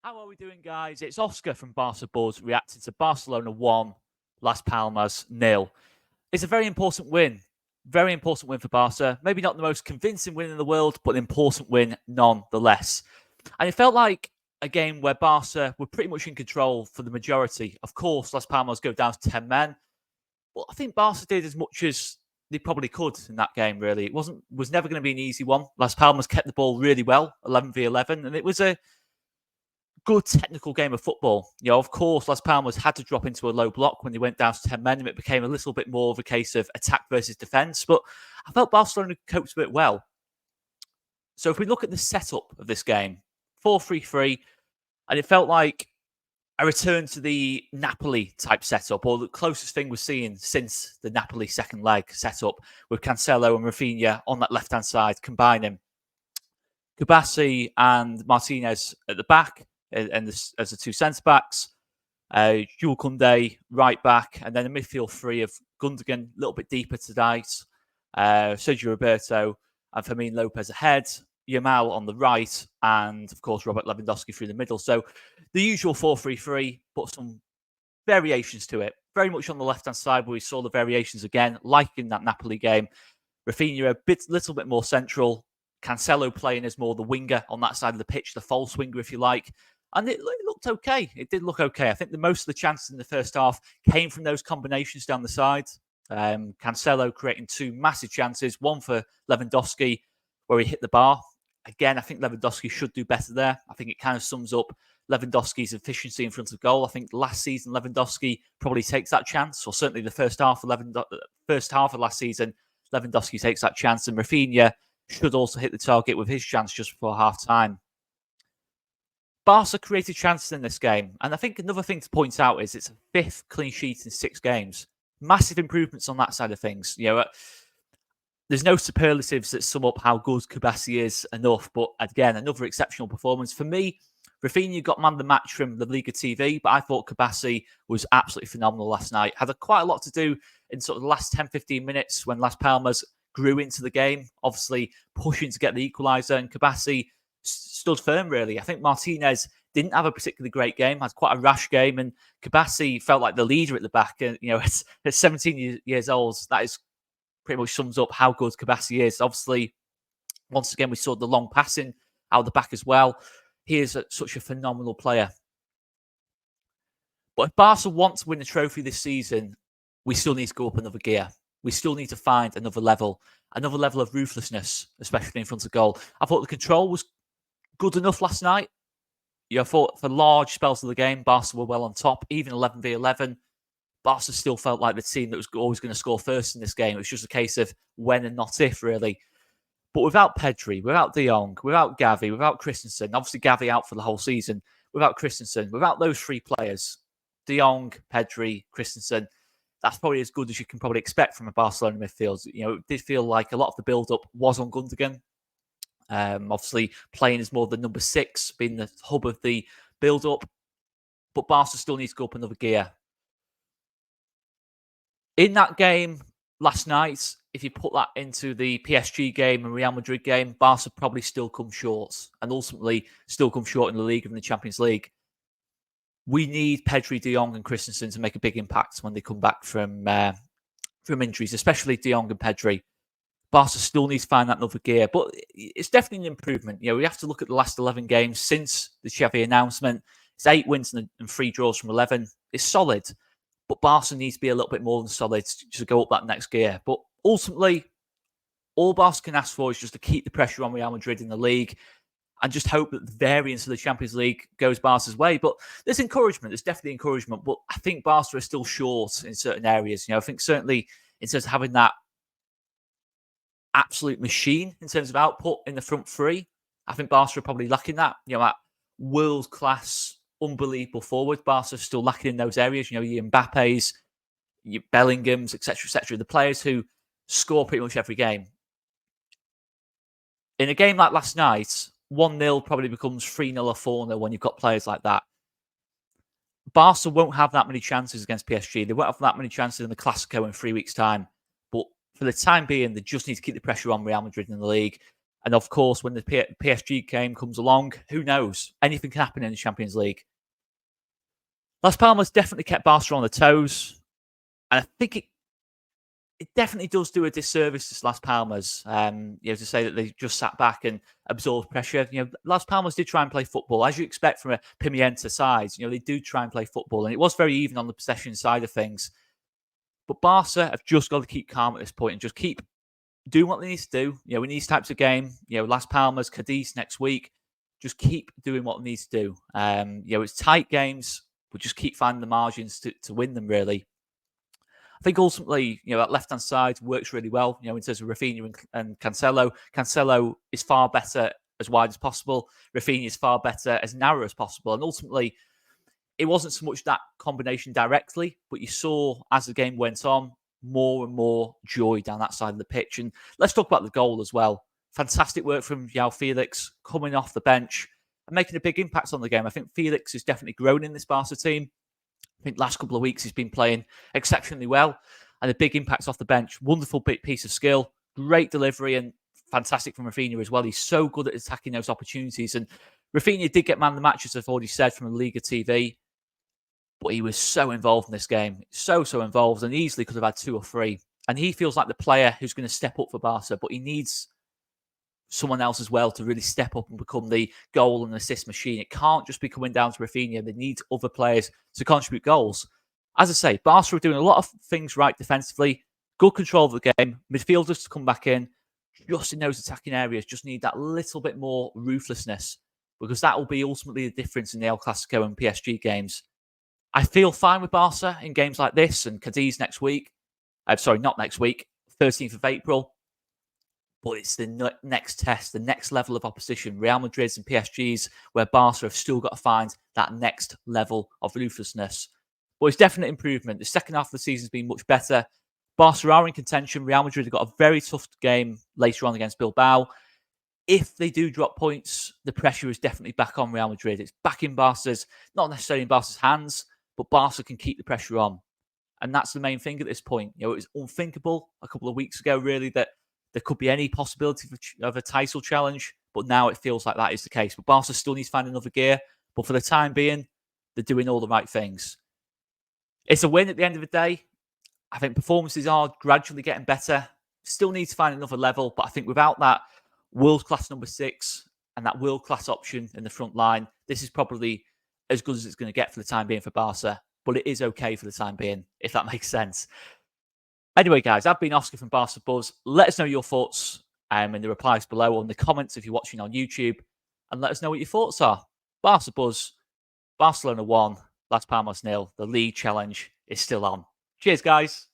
How are we doing, guys? It's Oscar from Barca Buzz reacting to Barcelona 1, Las Palmas 0. It's a very important win. Very important win for Barca. Maybe not the most convincing win in the world, but an important win nonetheless. And it felt like a game where Barca were pretty much in control for the majority. Of course, Las Palmas go down to 10 men. But I think Barca did as much as they probably could in that game, really. It was never going to be an easy one. Las Palmas kept the ball really well, 11v11, and it was a good technical game of football. Of course, Las Palmas had to drop into a low block when they went down to 10 men, and it became a little bit more of a case of attack versus defence. But I felt Barcelona coped with it well. So if we look at the setup of this game, 4-3-3, and it felt like a return to the Napoli type setup, or the closest thing we're seeing since the Napoli second leg setup, with Cancelo and Rafinha on that left-hand side combining. Kubasi and Martinez at the back, and as the two centre backs, Jules Koundé right back, and then a midfield three of Gundogan a little bit deeper tonight, Sergio Roberto and Fermin Lopez ahead, Yamal on the right, and of course Robert Lewandowski through the middle. So the usual 4-3-3, but some variations to it. Very much on the left hand side where we saw the variations again, like in that Napoli game. Rafinha little bit more central. Cancelo playing as more the winger on that side of the pitch, the false winger, if you like. And it looked okay. It did look okay. I think most of the chances in the first half came from those combinations down the side. Cancelo creating two massive chances, one for Lewandowski where he hit the bar. Again, I think Lewandowski should do better there. I think it kind of sums up Lewandowski's efficiency in front of goal. I think last season Lewandowski probably takes that chance, or certainly the first half of last season, Lewandowski takes that chance, and Rafinha should also hit the target with his chance just before half time. Barca created chances in this game, and I think another thing to point out is it's a fifth clean sheet in 6 games. Massive improvements on that side of things. There's no superlatives that sum up how good Kubasi is enough, but again, another exceptional performance. For me, Rafinha got man of the match from the Liga TV, but I thought Kubasi was absolutely phenomenal last night. Had quite a lot to do in sort of the last 10-15 minutes when Las Palmas grew into the game, obviously pushing to get the equaliser, and Kubasi stood firm, really. I think Martinez didn't have a particularly great game, had quite a rash game, and Kubasi felt like the leader at the back. And, at 17 years old, that is pretty much sums up how good Kubasi is. Obviously, once again, we saw the long passing out the back as well. He is such a phenomenal player. But if Barca want to win the trophy this season, we still need to go up another gear. We still need to find another level of ruthlessness, especially in front of goal. I thought the control was good enough last night. I thought for large spells of the game, Barca were well on top, even 11v11. Barca still felt like the team that was always going to score first in this game. It was just a case of when and not if, really. But without Pedri, without De Jong, without Gavi, without Christensen, obviously Gavi out for the whole season, without Christensen, without those 3 players, De Jong, Pedri, Christensen, that's probably as good as you can probably expect from a Barcelona midfield. It did feel like a lot of the build-up was on Gundogan. Obviously, playing as more the number 6, being the hub of the build-up. But Barca still needs to go up another gear. In that game last night, if you put that into the PSG game and Real Madrid game, Barca probably still come short, and ultimately still come short in the league and the Champions League. We need Pedri, De Jong and Christensen to make a big impact when they come back from injuries, especially De Jong and Pedri. Barca still needs to find that another gear, but it's definitely an improvement. We have to look at the last 11 games since the Xavi announcement. It's 8 wins and 3 draws from 11. It's solid, but Barca needs to be a little bit more than solid to go up that next gear. But ultimately, all Barca can ask for is just to keep the pressure on Real Madrid in the league and just hope that the variance of the Champions League goes Barca's way. But there's encouragement. There's definitely encouragement. But I think Barca are still short in certain areas. I think certainly in terms of having that absolute machine in terms of output in the front 3, I think Barca are probably lacking that. That world-class, unbelievable forward. Barca are still lacking in those areas. Your Mbappe's, your Bellingham's, etc., etc. The players who score pretty much every game. In a game like last night, 1-0 probably becomes 3-0 or 4-0 when you've got players like that. Barca won't have that many chances against PSG. They won't have that many chances in the Clásico in 3 weeks' time. But for the time being, they just need to keep the pressure on Real Madrid in the league. And of course, when the PSG game comes along, who knows? Anything can happen in the Champions League. Las Palmas definitely kept Barca on the toes. And I think it definitely does do a disservice to Las Palmas, to say that they just sat back and absorbed pressure. Las Palmas did try and play football, as you expect from a Pimienta side. They do try and play football, and it was very even on the possession side of things. But Barca have just got to keep calm at this point and just keep doing what they need to do. In these types of game, Las Palmas, Cadiz next week, just keep doing what they need to do. It's tight games, but just keep finding the margins to win them, really. I think ultimately, that left-hand side works really well, in terms of Rafinha and Cancelo. Cancelo is far better as wide as possible. Rafinha is far better as narrow as possible. And ultimately, it wasn't so much that combination directly, but you saw as the game went on, more and more joy down that side of the pitch. And let's talk about the goal as well. Fantastic work from João Felix coming off the bench and making a big impact on the game. I think Felix has definitely grown in this Barca team. I think last couple of weeks he's been playing exceptionally well and a big impact off the bench. Wonderful piece of skill, great delivery, and fantastic from Rafinha as well. He's so good at attacking those opportunities. And Rafinha did get man of the match, as I've already said, from Liga TV. But he was so involved in this game. So involved, and easily could have had 2 or 3. And he feels like the player who's going to step up for Barca, but he needs someone else as well to really step up and become the goal and assist machine. It can't just be coming down to Rafinha. They need other players to contribute goals. As I say, Barca are doing a lot of things right defensively. Good control of the game. Midfielders to come back in. Just in those attacking areas, just need that little bit more ruthlessness, because that will be ultimately the difference in the El Clasico and PSG games. I feel fine with Barca in games like this and Cadiz next week. Not next week, 13th of April. But it's the next test, the next level of opposition. Real Madrid's and PSG's, where Barca have still got to find that next level of ruthlessness. But it's definite improvement. The second half of the season has been much better. Barca are in contention. Real Madrid have got a very tough game later on against Bilbao. If they do drop points, the pressure is definitely back on Real Madrid. It's back in Barca's, not necessarily in Barca's hands, but Barca can keep the pressure on. And that's the main thing at this point. It was unthinkable a couple of weeks ago, really, that there could be any possibility of a title challenge, but now it feels like that is the case. But Barca still needs to find another gear, but for the time being, they're doing all the right things. It's a win at the end of the day. I think performances are gradually getting better. Still need to find another level, but I think without that world-class number 6 and that world-class option in the front line, this is probably as good as it's going to get for the time being for Barca, but it is okay for the time being, if that makes sense. Anyway, guys, I've been Oscar from Barca Buzz. Let us know your thoughts in the replies below or in the comments if you're watching on YouTube, and let us know what your thoughts are. Barca Buzz, Barcelona 1, Las Palmas 0. The league challenge is still on. Cheers, guys.